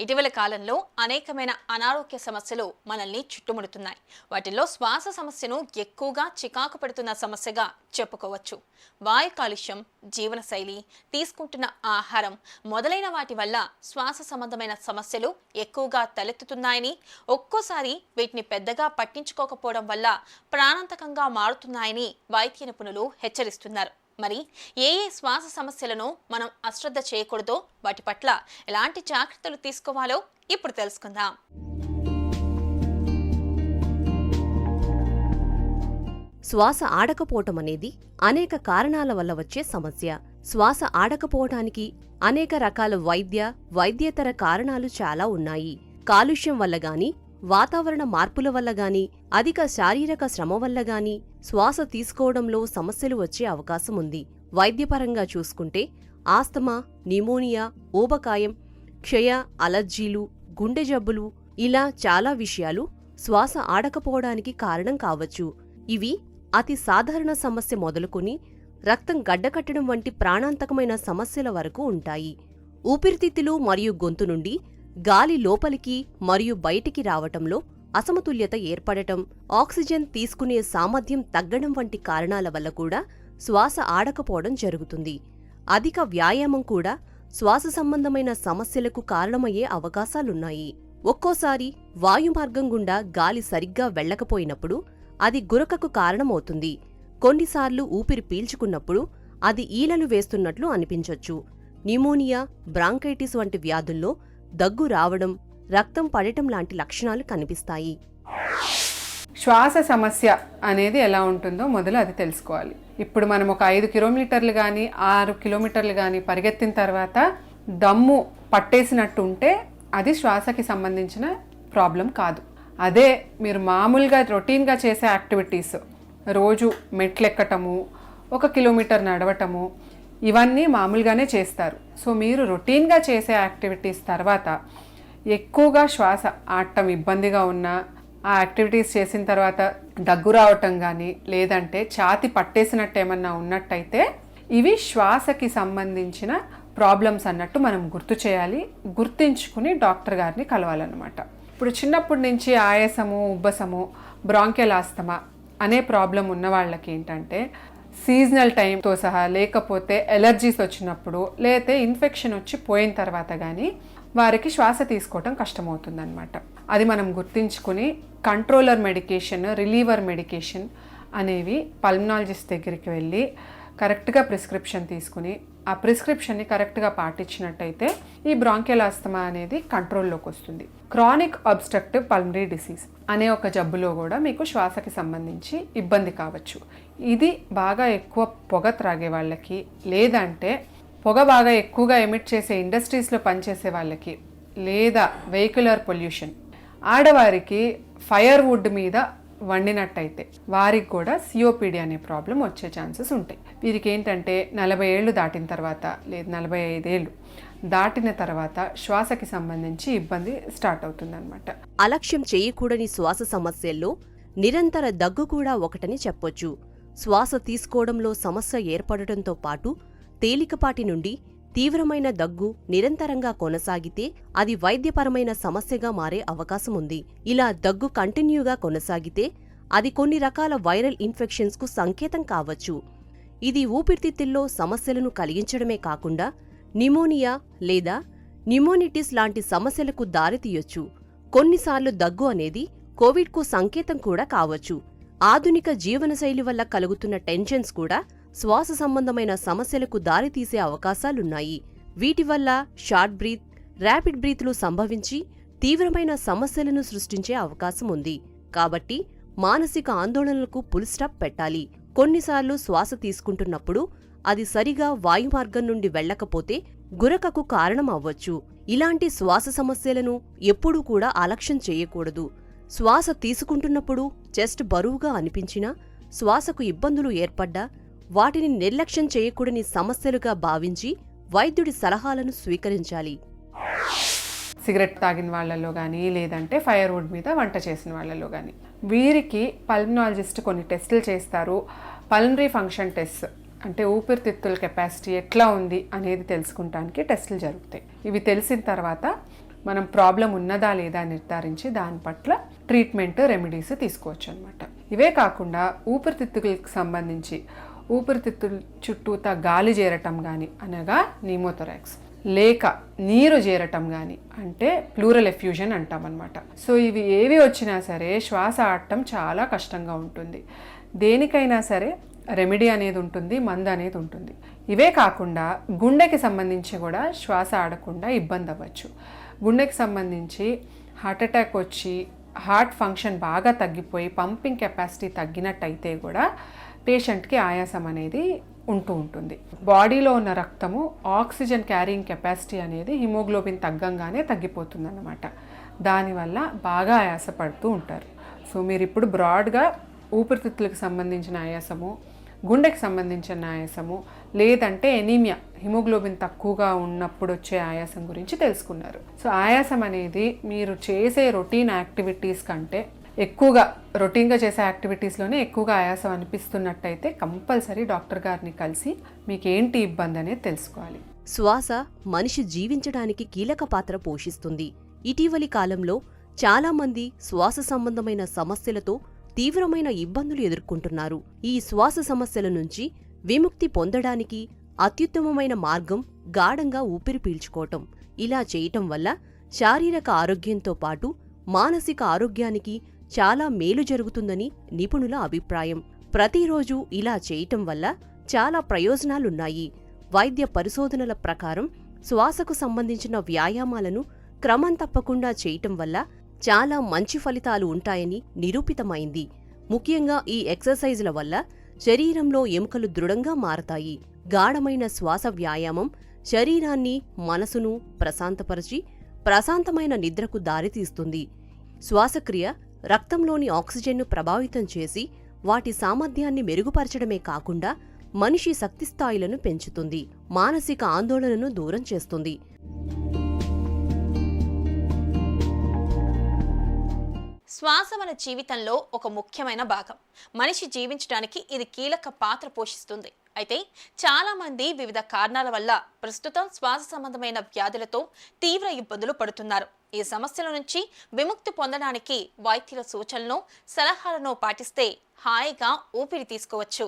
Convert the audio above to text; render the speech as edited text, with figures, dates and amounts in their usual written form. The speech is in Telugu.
ఇటీవల కాలంలో అనేకమైన అనారోగ్య సమస్యలు మనల్ని చుట్టుముడుతున్నాయి. వాటిల్లో శ్వాస సమస్యను ఎక్కువగా చికాకు పెడుతున్న సమస్యగా చెప్పుకోవచ్చు. వాయు కాలుష్యం, జీవనశైలి, తీసుకుంటున్న ఆహారం మొదలైన వాటి వల్ల శ్వాస సంబంధమైన సమస్యలు ఎక్కువగా తలెత్తుతున్నాయని, ఒక్కోసారి వీటిని పెద్దగా పట్టించుకోకపోవడం వల్ల ప్రాణాంతకంగా మారుతున్నాయని వైద్య నిపుణులు హెచ్చరిస్తున్నారు. మరి ఏ శ్వాస సమస్యలను మనం అశ్రద్ధ చేయకూడదో, వాటి పట్ల ఎలాంటి జాగ్రత్తలు తీసుకోవాలో ఇప్పుడు తెలుసుకుందాం. శ్వాస ఆడకపోవటం అనేది అనేక కారణాల వల్ల వచ్చే సమస్య. శ్వాస ఆడకపోవటానికి అనేక రకాల వైద్యేతర కారణాలు చాలా ఉన్నాయి. కాలుష్యం వల్ల గాని, వాతావరణ మార్పుల వల్ల గాని, అధిక శారీరక శ్రమ వల్ల గాని శ్వాస తీసుకోవడంలో సమస్యలు వచ్చే అవకాశం ఉంది. వైద్యపరంగా చూసుకుంటే ఆస్తమా, నిమోనియా, ఊబకాయం, క్షయ, అలర్జీలు, గుండె జబ్బులు ఇలా చాలా విషయాలు శ్వాస ఆడకపోవడానికి కారణం కావచ్చు. ఇవి అతి సాధారణ సమస్య మొదలుకొని రక్తం గడ్డకట్టడం వంటి ప్రాణాంతకమైన సమస్యల వరకు ఉంటాయి. ఊపిరితిత్తులు మరియు గొంతు నుండి గాలి లోపలికి మరియు బయటికి రావటంలో అసమతుల్యత ఏర్పడటం, ఆక్సిజన్ తీసుకునే సామర్థ్యం తగ్గడం వంటి కారణాల వల్ల కూడా శ్వాస ఆడకపోవడం జరుగుతుంది. అధిక వ్యాయామం కూడా శ్వాస సంబంధమైన సమస్యలకు కారణమయ్యే అవకాశాలున్నాయి. ఒక్కోసారి వాయుమార్గం గుండా గాలి సరిగ్గా వెళ్లకపోయినప్పుడు అది గురకకు కారణమవుతుంది. కొన్నిసార్లు ఊపిరి పీల్చుకున్నప్పుడు అది ఈలలు వేస్తున్నట్లు అనిపించొచ్చు. న్యూమోనియా, బ్రాంకైటిస్ వంటి వ్యాధుల్లో దగ్గు రావడం, రక్తం పడటం లాంటి లక్షణాలు కనిపిస్తాయి. శ్వాస సమస్య అనేది ఎలా ఉంటుందో మొదలు అది తెలుసుకోవాలి. ఇప్పుడు మనం ఒక 5 కిలోమీటర్లు కానీ 6 కిలోమీటర్లు కానీ పరిగెత్తిన తర్వాత దమ్ము పట్టేసినట్టు ఉంటే అది శ్వాసకి సంబంధించిన ప్రాబ్లం కాదు. అదే మీరు మామూలుగా రొటీన్గా చేసే యాక్టివిటీస్, రోజు మెట్లెక్కటము, 1 కిలోమీటర్ నడవటము, ఇవన్నీ మామూలుగానే చేస్తారు. సో మీరు రొటీన్గా చేసే యాక్టివిటీస్ తర్వాత ఎక్కువగా శ్వాస ఆడటం ఇబ్బందిగా ఉన్నా, ఆ యాక్టివిటీస్ చేసిన తర్వాత దగ్గు రావటం కానీ, లేదంటే ఛాతి పట్టేసినట్టు ఏమన్నా ఉన్నట్టయితే ఇవి శ్వాసకి సంబంధించిన ప్రాబ్లమ్స్ అన్నట్టు మనం గుర్తు చేయాలి. గుర్తించుకుని డాక్టర్ గారిని కలవాలన్నమాట. ఇప్పుడు చిన్నప్పటి నుంచి ఆయాసము, ఉబ్బసము, బ్రాంకియల్ ఆస్తమా అనే ప్రాబ్లం ఉన్న వాళ్ళకి ఏంటంటే సీజనల్ టైంతో సహా, లేకపోతే ఎలర్జీస్ వచ్చినప్పుడు, లేకపోతే ఇన్ఫెక్షన్ వచ్చి పోయిన తర్వాత కానీ వారికి శ్వాస తీసుకోవటం కష్టమవుతుందన్నమాట. అది మనం గుర్తించుకుని కంట్రోలర్ మెడికేషన్, రిలీవర్ మెడికేషన్ అనేవి పల్మనాలజిస్ట్ దగ్గరికి వెళ్ళి కరెక్ట్గా ప్రిస్క్రిప్షన్ తీసుకుని ఆ ప్రిస్క్రిప్షన్ని కరెక్ట్గా పాటించినట్టయితే ఈ బ్రాంకియల్ ఆస్తమా అనేది కంట్రోల్లోకి వస్తుంది. క్రానిక్ అబ్స్ట్రక్టివ్ పల్మనరీ డిసీజ్ అనే ఒక జబ్బులో కూడా మీకు శ్వాసకి సంబంధించి ఇబ్బంది కావచ్చు. ఇది బాగా ఎక్కువ పొగ త్రాగే వాళ్ళకి, లేదంటే పొగ బాగా ఎక్కువగా ఎమిట్ చేసే ఇండస్ట్రీస్లో పనిచేసే వాళ్ళకి, లేదా వెహికులర్ పొల్యూషన్, ఆడవారికి ఫైర్ వుడ్ మీద వండినట్టయితే వారికి కూడా సిఓపిడి అనే ప్రాబ్లం వచ్చే ఛాన్సెస్ ఉంటాయి. వీరికి ఏంటంటే 40 ఏళ్ళు దాటిన తర్వాత, లేదు 45 ఏళ్ళు దాటిన తర్వాత శ్వాసకి సంబంధించి ఇబ్బంది స్టార్ట్ అవుతుందన్నమాట. అలక్ష్యం చేయకూడని శ్వాస సమస్యల్లో నిరంతర దగ్గు కూడా ఒకటని చెప్పొచ్చు. శ్వాస తీసుకోవడంలో సమస్య ఏర్పడటంతో పాటు తేలికపాటి నుండి తీవ్రమైన దగ్గు నిరంతరంగా కొనసాగితే అది వైద్యపరమైన సమస్యగా మారే అవకాశముంది. ఇలా దగ్గు కంటిన్యూగా కొనసాగితే అది కొన్ని రకాల వైరల్ ఇన్ఫెక్షన్స్కు సంకేతం కావచ్చు. ఇది ఊపిరితిత్తుల్లో సమస్యలను కలిగించడమే కాకుండా నిమోనియా లేదా న్యూమోనిటిస్ లాంటి సమస్యలకు దారితీయొచ్చు. కొన్నిసార్లు దగ్గు అనేది కోవిడ్కు సంకేతం కూడా కావచ్చు. ఆధునిక జీవనశైలి వల్ల కలుగుతున్న టెన్షన్స్ కూడా శ్వాస సంబంధమైన సమస్యలకు దారితీసే అవకాశాలున్నాయి. వీటి వల్ల షార్ట్ బ్రీత్, ర్యాపిడ్ బ్రీత్లు సంభవించి తీవ్రమైన సమస్యలను సృష్టించే అవకాశం ఉంది. కాబట్టి మానసిక ఆందోళనలకు ఫుల్ స్టాప్ పెట్టాలి. కొన్నిసార్లు శ్వాస తీసుకుంటున్నప్పుడు అది సరిగా వాయుమార్గం నుండి వెళ్లకపోతే గురకకు కారణం అవ్వచ్చు. ఇలాంటి శ్వాస సమస్యలను ఎప్పుడూ కూడా అలక్ష్యం చేయకూడదు. శ్వాస తీసుకుంటున్నప్పుడు చెస్ట్ బరువుగా అనిపించినా, శ్వాసకు ఇబ్బందులు ఏర్పడ్డా వాటిని నిర్లక్ష్యం చేయకూడని సమస్యలుగా భావించి వైద్యుడి సలహాలను స్వీకరించాలి. సిగరెట్ తాగిన వాళ్ళలో కానీ, లేదంటే ఫైర్ వుడ్ మీద వంట చేసిన వాళ్ళలో కానీ వీరికి పల్మనాలజిస్ట్ కొన్ని టెస్టులు చేస్తారు. పల్మనరీ ఫంక్షన్ టెస్ట్ అంటే ఊపిరితిత్తుల కెపాసిటీ ఎట్లా ఉంది అనేది తెలుసుకుంటానికి టెస్టులు జరుగుతాయి. ఇవి తెలిసిన తర్వాత మనం ప్రాబ్లం ఉన్నదా లేదా నిర్ధారించి దాని పట్ల ట్రీట్మెంట్ రెమెడీస్ తీసుకోవచ్చు అనమాట. ఇవే కాకుండా ఊపిరితిత్తులకు సంబంధించి ఊపిరితిత్తుల చుట్టూతా గాలి చేరటం కానీ అనగా నిమోథొరాక్స్, లేక నీరు చేరటం కానీ అంటే ప్లూరల్ ఎఫ్యూజన్ అంటాం అనమాట. సో ఇవి ఏవి వచ్చినా సరే శ్వాస ఆడటం చాలా కష్టంగా ఉంటుంది. దేనికైనా సరే రెమెడీ అనేది ఉంటుంది, మందు అనేది ఉంటుంది. ఇవే కాకుండా గుండెకి సంబంధించి కూడా శ్వాస ఆడకుండా ఇబ్బంది అవ్వచ్చు. గుండెకి సంబంధించి హార్ట్ అటాక్ వచ్చి హార్ట్ ఫంక్షన్ బాగా తగ్గిపోయి పంపింగ్ కెపాసిటీ తగ్గినట్టయితే కూడా పేషెంట్కి ఆయాసం అనేది ఉంటుంది. బాడీలో ఉన్న రక్తము ఆక్సిజన్ క్యారింగ్ కెపాసిటీ అనేది హిమోగ్లోబిన్ తగ్గంగానే తగ్గిపోతుంది అన్నమాట. దానివల్ల బాగా ఆయాసపడుతూ ఉంటారు. సో మీరు ఇప్పుడు బ్రాడ్గా ఊపిరితిత్తులకు సంబంధించిన ఆయాసము, గుండెకి సంబంధించిన ఆయాసము, లేదంటే ఎనీమియా హిమోగ్లోబిన్ తక్కువగా ఉన్నప్పుడు వచ్చే ఆయాసం గురించి తెలుసుకున్నారు. సో ఆయాసం అనేది మీరు చేసే రొటీన్ యాక్టివిటీస్ కంటే ఎక్కువగా రొటీన్గా చేసే యాక్టివిటీస్లోనే ఎక్కువగా ఆయాసం అనిపిస్తున్నట్టయితే కంపల్సరీ డాక్టర్ గారిని కలిసి మీకు ఏంటి ఇబ్బంది అనేది తెలుసుకోవాలి. శ్వాస మనిషి జీవించడానికి కీలక పాత్ర పోషిస్తుంది. ఇటీవలి కాలంలో చాలామంది శ్వాస సంబంధమైన సమస్యలతో తీవ్రమైన ఇబ్బందులు ఎదుర్కొంటున్నారు. ఈ శ్వాస సమస్యల నుంచి విముక్తి పొందడానికి అత్యుత్తమమైన మార్గం గాఢంగా ఊపిరి పీల్చుకోవటం. ఇలా చేయటం వల్ల శారీరక ఆరోగ్యంతో పాటు మానసిక ఆరోగ్యానికి చాలా మేలు జరుగుతుందని నిపుణుల అభిప్రాయం. ప్రతిరోజు ఇలా చేయటం వల్ల చాలా ప్రయోజనాలున్నాయి. వైద్య పరిశోధనల ప్రకారం శ్వాసకు సంబంధించిన వ్యాయామాలను క్రమం తప్పకుండా చేయటం వల్ల చాలా మంచి ఫలితాలు ఉంటాయని నిరూపితమైంది. ముఖ్యంగా ఈ ఎక్సర్సైజుల వల్ల శరీరంలో ఎముకలు దృఢంగా మారతాయి. గాఢమైన శ్వాస వ్యాయామం శరీరాన్ని, మనసును ప్రశాంతపరిచి ప్రశాంతమైన నిద్రకు దారితీస్తుంది. శ్వాసక్రియ రక్తంలోని ఆక్సిజన్ను ప్రభావితం చేసి వాటి సామర్థ్యాన్ని మెరుగుపరచడమే కాకుండా మనిషి శక్తి స్థాయిలను పెంచుతుంది, మానసిక ఆందోళనను దూరం చేస్తుంది. శ్వాస మన జీవితంలో ఒక ముఖ్యమైన భాగం. మనిషి జీవించడానికి ఇది కీలక పాత్ర పోషిస్తుంది. అయితే చాలా మంది వివిధ కారణాల వల్ల ప్రస్తుతం శ్వాస సంబంధమైన వ్యాధులతో తీవ్ర ఇబ్బందులు పడుతున్నారు. ఈ సమస్యల నుంచి విముక్తి పొందడానికి వైద్యుల సూచనలను, సలహాలను పాటిస్తే హాయిగా ఊపిరి తీసుకోవచ్చు.